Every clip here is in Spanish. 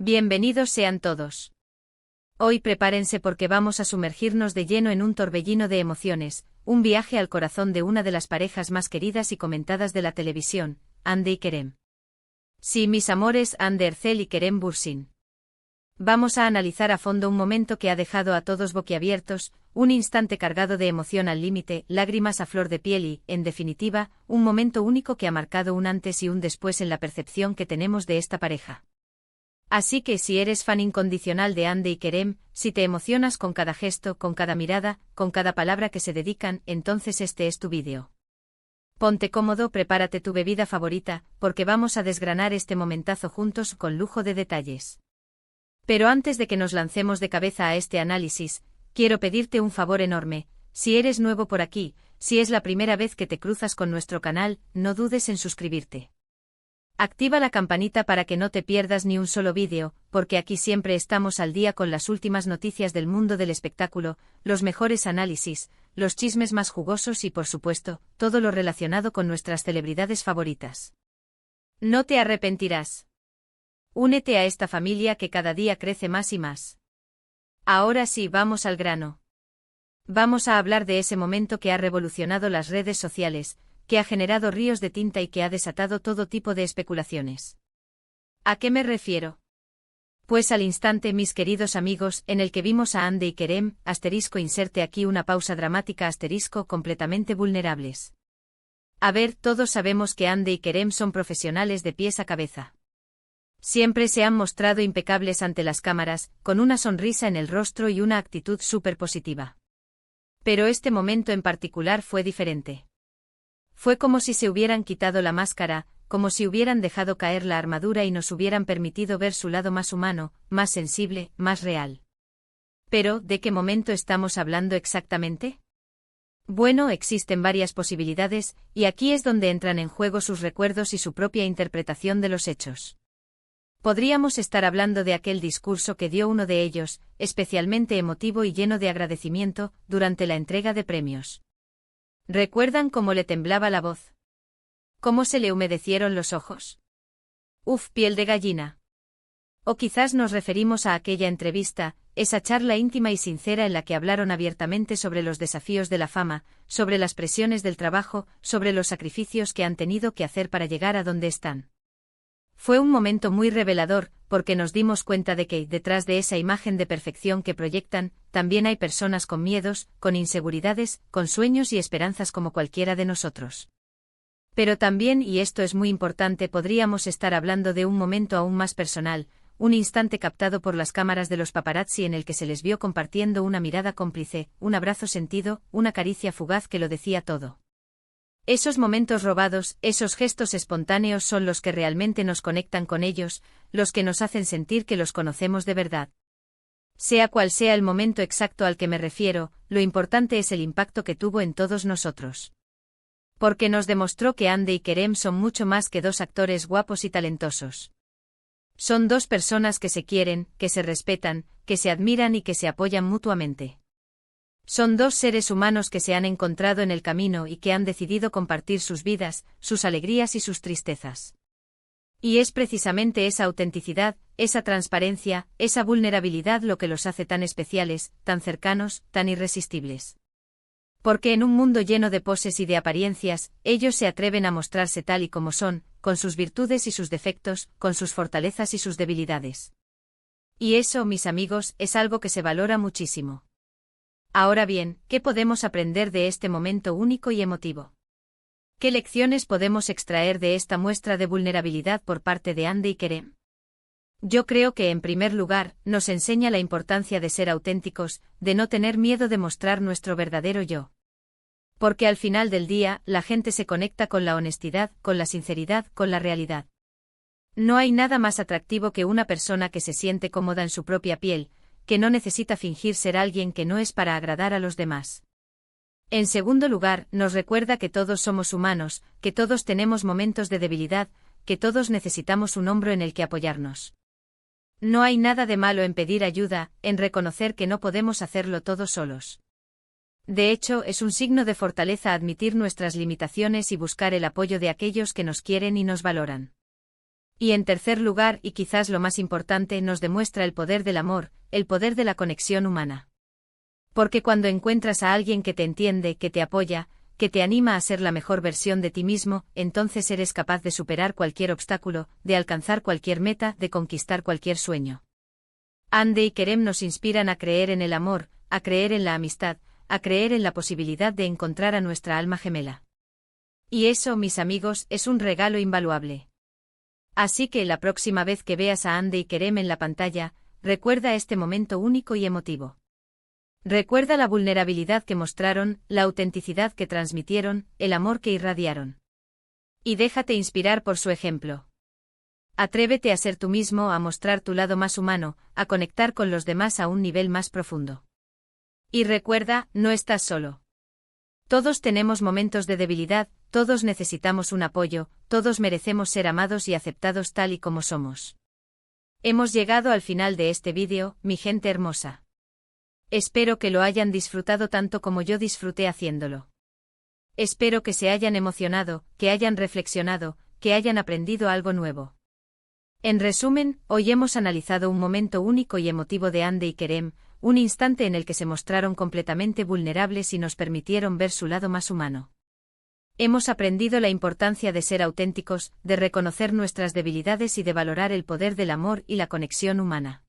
Bienvenidos sean todos. Hoy prepárense porque vamos a sumergirnos de lleno en un torbellino de emociones, un viaje al corazón de una de las parejas más queridas y comentadas de la televisión, Hande y Kerem. Sí, mis amores, Hande Erçel y Kerem Bürsin. Vamos a analizar a fondo un momento que ha dejado a todos boquiabiertos, un instante cargado de emoción al límite, lágrimas a flor de piel y, en definitiva, un momento único que ha marcado un antes y un después en la percepción que tenemos de esta pareja. Así que si eres fan incondicional de Hande y Kerem, si te emocionas con cada gesto, con cada mirada, con cada palabra que se dedican, entonces este es tu vídeo. Ponte cómodo, prepárate tu bebida favorita, porque vamos a desgranar este momentazo juntos con lujo de detalles. Pero antes de que nos lancemos de cabeza a este análisis, quiero pedirte un favor enorme. Si eres nuevo por aquí, si es la primera vez que te cruzas con nuestro canal, no dudes en suscribirte. Activa la campanita para que no te pierdas ni un solo vídeo, porque aquí siempre estamos al día con las últimas noticias del mundo del espectáculo, los mejores análisis, los chismes más jugosos y por supuesto, todo lo relacionado con nuestras celebridades favoritas. No te arrepentirás. Únete a esta familia que cada día crece más y más. Ahora sí, vamos al grano. Vamos a hablar de ese momento que ha revolucionado las redes sociales, que ha generado ríos de tinta y que ha desatado todo tipo de especulaciones. ¿A qué me refiero? Pues al instante, mis queridos amigos, en el que vimos a Hande y Kerem, inserte aquí una pausa dramática, completamente vulnerables. A ver, todos sabemos que Hande y Kerem son profesionales de pies a cabeza. Siempre se han mostrado impecables ante las cámaras, con una sonrisa en el rostro y una actitud súper positiva. Pero este momento en particular fue diferente. Fue como si se hubieran quitado la máscara, como si hubieran dejado caer la armadura y nos hubieran permitido ver su lado más humano, más sensible, más real. Pero, ¿de qué momento estamos hablando exactamente? Bueno, existen varias posibilidades, y aquí es donde entran en juego sus recuerdos y su propia interpretación de los hechos. Podríamos estar hablando de aquel discurso que dio uno de ellos, especialmente emotivo y lleno de agradecimiento, durante la entrega de premios. ¿Recuerdan cómo le temblaba la voz? ¿Cómo se le humedecieron los ojos? Uf, piel de gallina. O quizás nos referimos a aquella entrevista, esa charla íntima y sincera en la que hablaron abiertamente sobre los desafíos de la fama, sobre las presiones del trabajo, sobre los sacrificios que han tenido que hacer para llegar a donde están. Fue un momento muy revelador, porque nos dimos cuenta de que, detrás de esa imagen de perfección que proyectan, también hay personas con miedos, con inseguridades, con sueños y esperanzas como cualquiera de nosotros. Pero también, y esto es muy importante, podríamos estar hablando de un momento aún más personal, un instante captado por las cámaras de los paparazzi en el que se les vio compartiendo una mirada cómplice, un abrazo sentido, una caricia fugaz que lo decía todo. Esos momentos robados, esos gestos espontáneos son los que realmente nos conectan con ellos, los que nos hacen sentir que los conocemos de verdad. Sea cual sea el momento exacto al que me refiero, lo importante es el impacto que tuvo en todos nosotros. Porque nos demostró que Hande y Kerem son mucho más que dos actores guapos y talentosos. Son dos personas que se quieren, que se respetan, que se admiran y que se apoyan mutuamente. Son dos seres humanos que se han encontrado en el camino y que han decidido compartir sus vidas, sus alegrías y sus tristezas. Y es precisamente esa autenticidad, esa transparencia, esa vulnerabilidad lo que los hace tan especiales, tan cercanos, tan irresistibles. Porque en un mundo lleno de poses y de apariencias, ellos se atreven a mostrarse tal y como son, con sus virtudes y sus defectos, con sus fortalezas y sus debilidades. Y eso, mis amigos, es algo que se valora muchísimo. Ahora bien, ¿qué podemos aprender de este momento único y emotivo? ¿Qué lecciones podemos extraer de esta muestra de vulnerabilidad por parte de Hande y Kerem? Yo creo que en primer lugar, nos enseña la importancia de ser auténticos, de no tener miedo de mostrar nuestro verdadero yo. Porque al final del día, la gente se conecta con la honestidad, con la sinceridad, con la realidad. No hay nada más atractivo que una persona que se siente cómoda en su propia piel, que no necesita fingir ser alguien que no es para agradar a los demás. En segundo lugar, nos recuerda que todos somos humanos, que todos tenemos momentos de debilidad, que todos necesitamos un hombro en el que apoyarnos. No hay nada de malo en pedir ayuda, en reconocer que no podemos hacerlo todos solos. De hecho, es un signo de fortaleza admitir nuestras limitaciones y buscar el apoyo de aquellos que nos quieren y nos valoran. Y en tercer lugar, y quizás lo más importante, nos demuestra el poder del amor, el poder de la conexión humana. Porque cuando encuentras a alguien que te entiende, que te apoya, que te anima a ser la mejor versión de ti mismo, entonces eres capaz de superar cualquier obstáculo, de alcanzar cualquier meta, de conquistar cualquier sueño. Hande y Kerem nos inspiran a creer en el amor, a creer en la amistad, a creer en la posibilidad de encontrar a nuestra alma gemela. Y eso, mis amigos, es un regalo invaluable. Así que la próxima vez que veas a Hande y Kerem en la pantalla, recuerda este momento único y emotivo. Recuerda la vulnerabilidad que mostraron, la autenticidad que transmitieron, el amor que irradiaron. Y déjate inspirar por su ejemplo. Atrévete a ser tú mismo, a mostrar tu lado más humano, a conectar con los demás a un nivel más profundo. Y recuerda, no estás solo. Todos tenemos momentos de debilidad, todos necesitamos un apoyo, todos merecemos ser amados y aceptados tal y como somos. Hemos llegado al final de este vídeo, mi gente hermosa. Espero que lo hayan disfrutado tanto como yo disfruté haciéndolo. Espero que se hayan emocionado, que hayan reflexionado, que hayan aprendido algo nuevo. En resumen, hoy hemos analizado un momento único y emotivo de Hande y Kerem, un instante en el que se mostraron completamente vulnerables y nos permitieron ver su lado más humano. Hemos aprendido la importancia de ser auténticos, de reconocer nuestras debilidades y de valorar el poder del amor y la conexión humana.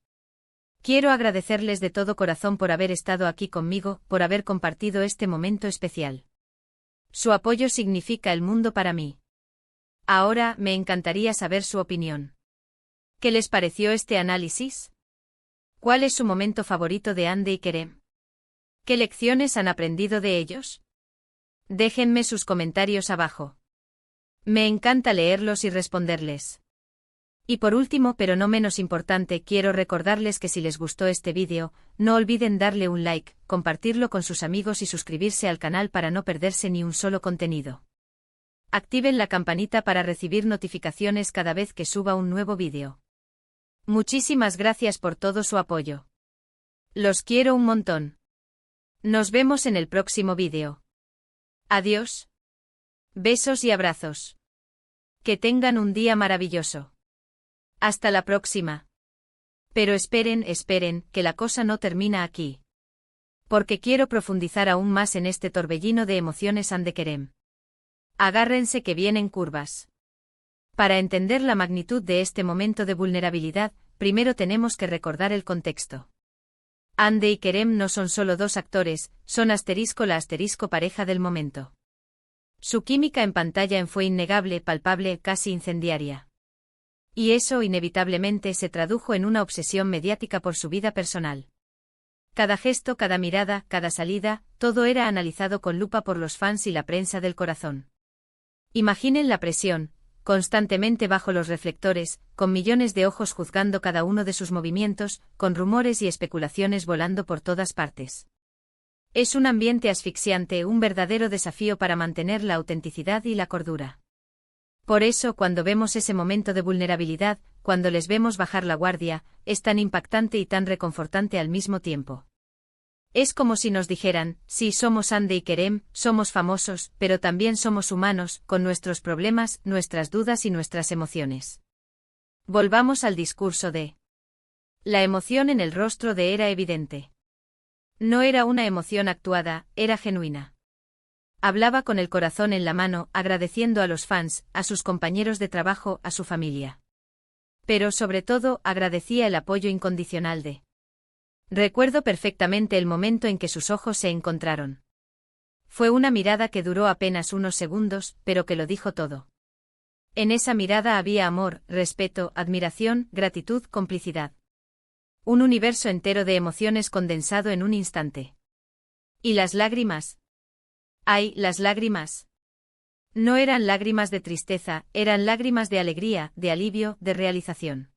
Quiero agradecerles de todo corazón por haber estado aquí conmigo, por haber compartido este momento especial. Su apoyo significa el mundo para mí. Ahora, me encantaría saber su opinión. ¿Qué les pareció este análisis? ¿Cuál es su momento favorito de Hande y Kerem? ¿Qué lecciones han aprendido de ellos? Déjenme sus comentarios abajo. Me encanta leerlos y responderles. Y por último, pero no menos importante, quiero recordarles que si les gustó este vídeo, no olviden darle un like, compartirlo con sus amigos y suscribirse al canal para no perderse ni un solo contenido. Activen la campanita para recibir notificaciones cada vez que suba un nuevo vídeo. Muchísimas gracias por todo su apoyo. Los quiero un montón. Nos vemos en el próximo vídeo. Adiós. Besos y abrazos. Que tengan un día maravilloso. Hasta la próxima. Pero esperen, que la cosa no termina aquí. Porque quiero profundizar aún más en este torbellino de emociones Hande Kerem. Agárrense que vienen curvas. Para entender la magnitud de este momento de vulnerabilidad, primero tenemos que recordar el contexto. Hande y Kerem no son solo dos actores, son la pareja del momento. Su química en pantalla fue innegable, palpable, casi incendiaria. Y eso inevitablemente se tradujo en una obsesión mediática por su vida personal. Cada gesto, cada mirada, cada salida, todo era analizado con lupa por los fans y la prensa del corazón. Imaginen la presión, constantemente bajo los reflectores, con millones de ojos juzgando cada uno de sus movimientos, con rumores y especulaciones volando por todas partes. Es un ambiente asfixiante, un verdadero desafío para mantener la autenticidad y la cordura. Por eso, cuando vemos ese momento de vulnerabilidad, cuando les vemos bajar la guardia, es tan impactante y tan reconfortante al mismo tiempo. Es como si nos dijeran, sí, somos Hande y Kerem, somos famosos, pero también somos humanos, con nuestros problemas, nuestras dudas y nuestras emociones. Volvamos al discurso de. La emoción en el rostro de era evidente. No era una emoción actuada, era genuina. Hablaba con el corazón en la mano, agradeciendo a los fans, a sus compañeros de trabajo, a su familia. Pero sobre todo, agradecía el apoyo incondicional de. Recuerdo perfectamente el momento en que sus ojos se encontraron. Fue una mirada que duró apenas unos segundos, pero que lo dijo todo. En esa mirada había amor, respeto, admiración, gratitud, complicidad. Un universo entero de emociones condensado en un instante. ¿Y las lágrimas? ¡Ay, las lágrimas! No eran lágrimas de tristeza, eran lágrimas de alegría, de alivio, de realización.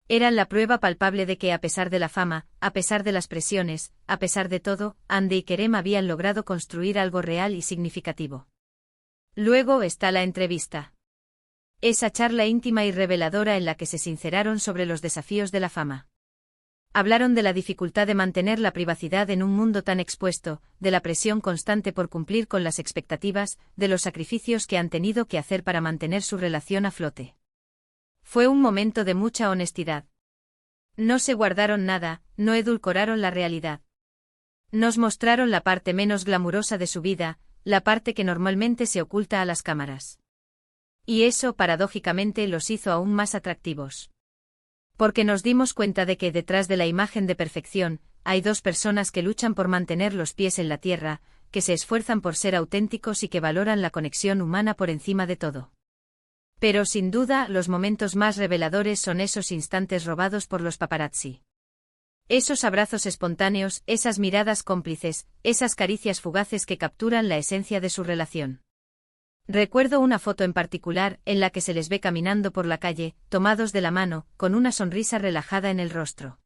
Eran la prueba palpable de que a pesar de la fama, a pesar de las presiones, a pesar de todo, Hande y Kerem habían logrado construir algo real y significativo. Luego está la entrevista. Esa charla íntima y reveladora en la que se sinceraron sobre los desafíos de la fama. Hablaron de la dificultad de mantener la privacidad en un mundo tan expuesto, de la presión constante por cumplir con las expectativas, de los sacrificios que han tenido que hacer para mantener su relación a flote. Fue un momento de mucha honestidad. No se guardaron nada, no edulcoraron la realidad. Nos mostraron la parte menos glamurosa de su vida, la parte que normalmente se oculta a las cámaras. Y eso, paradójicamente, los hizo aún más atractivos. Porque nos dimos cuenta de que detrás de la imagen de perfección, hay dos personas que luchan por mantener los pies en la tierra, que se esfuerzan por ser auténticos y que valoran la conexión humana por encima de todo. Pero sin duda, los momentos más reveladores son esos instantes robados por los paparazzi. Esos abrazos espontáneos, esas miradas cómplices, esas caricias fugaces que capturan la esencia de su relación. Recuerdo una foto en particular, en la que se les ve caminando por la calle, tomados de la mano, con una sonrisa relajada en el rostro.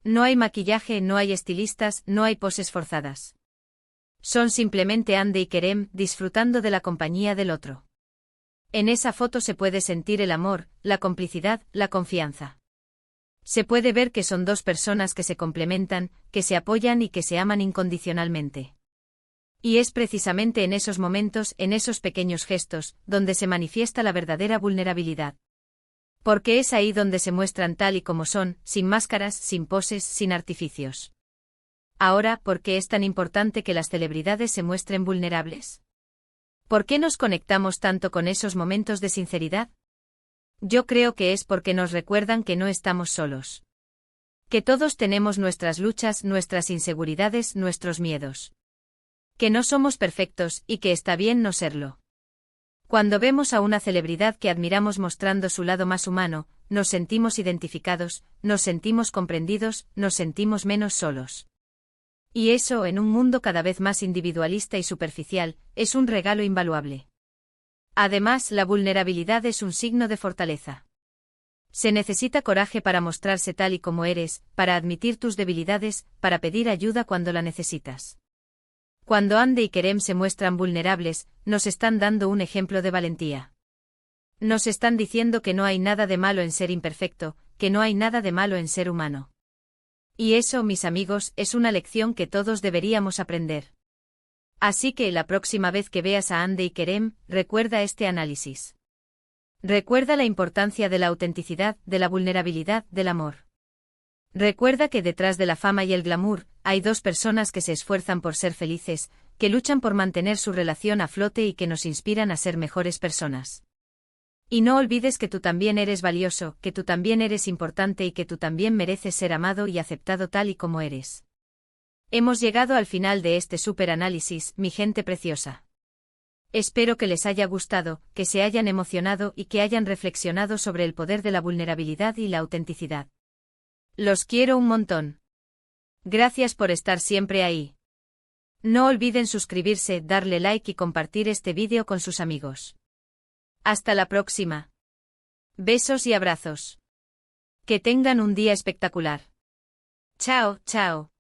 No hay maquillaje, no hay estilistas, no hay poses forzadas. Son simplemente Hande y Kerem, disfrutando de la compañía del otro. En esa foto se puede sentir el amor, la complicidad, la confianza. Se puede ver que son dos personas que se complementan, que se apoyan y que se aman incondicionalmente. Y es precisamente en esos momentos, en esos pequeños gestos, donde se manifiesta la verdadera vulnerabilidad. Porque es ahí donde se muestran tal y como son, sin máscaras, sin poses, sin artificios. Ahora, ¿por qué es tan importante que las celebridades se muestren vulnerables? ¿Por qué nos conectamos tanto con esos momentos de sinceridad? Yo creo que es porque nos recuerdan que no estamos solos. Que todos tenemos nuestras luchas, nuestras inseguridades, nuestros miedos. Que no somos perfectos y que está bien no serlo. Cuando vemos a una celebridad que admiramos mostrando su lado más humano, nos sentimos identificados, nos sentimos comprendidos, nos sentimos menos solos. Y eso, en un mundo cada vez más individualista y superficial, es un regalo invaluable. Además, la vulnerabilidad es un signo de fortaleza. Se necesita coraje para mostrarse tal y como eres, para admitir tus debilidades, para pedir ayuda cuando la necesitas. Cuando Hande y Kerem se muestran vulnerables, nos están dando un ejemplo de valentía. Nos están diciendo que no hay nada de malo en ser imperfecto, que no hay nada de malo en ser humano. Y eso, mis amigos, es una lección que todos deberíamos aprender. Así que la próxima vez que veas a Hande y Kerem, recuerda este análisis. Recuerda la importancia de la autenticidad, de la vulnerabilidad, del amor. Recuerda que detrás de la fama y el glamour, hay dos personas que se esfuerzan por ser felices, que luchan por mantener su relación a flote y que nos inspiran a ser mejores personas. Y no olvides que tú también eres valioso, que tú también eres importante y que tú también mereces ser amado y aceptado tal y como eres. Hemos llegado al final de este superanálisis, mi gente preciosa. Espero que les haya gustado, que se hayan emocionado y que hayan reflexionado sobre el poder de la vulnerabilidad y la autenticidad. Los quiero un montón. Gracias por estar siempre ahí. No olviden suscribirse, darle like y compartir este vídeo con sus amigos. Hasta la próxima. Besos y abrazos. Que tengan un día espectacular. Chao, chao.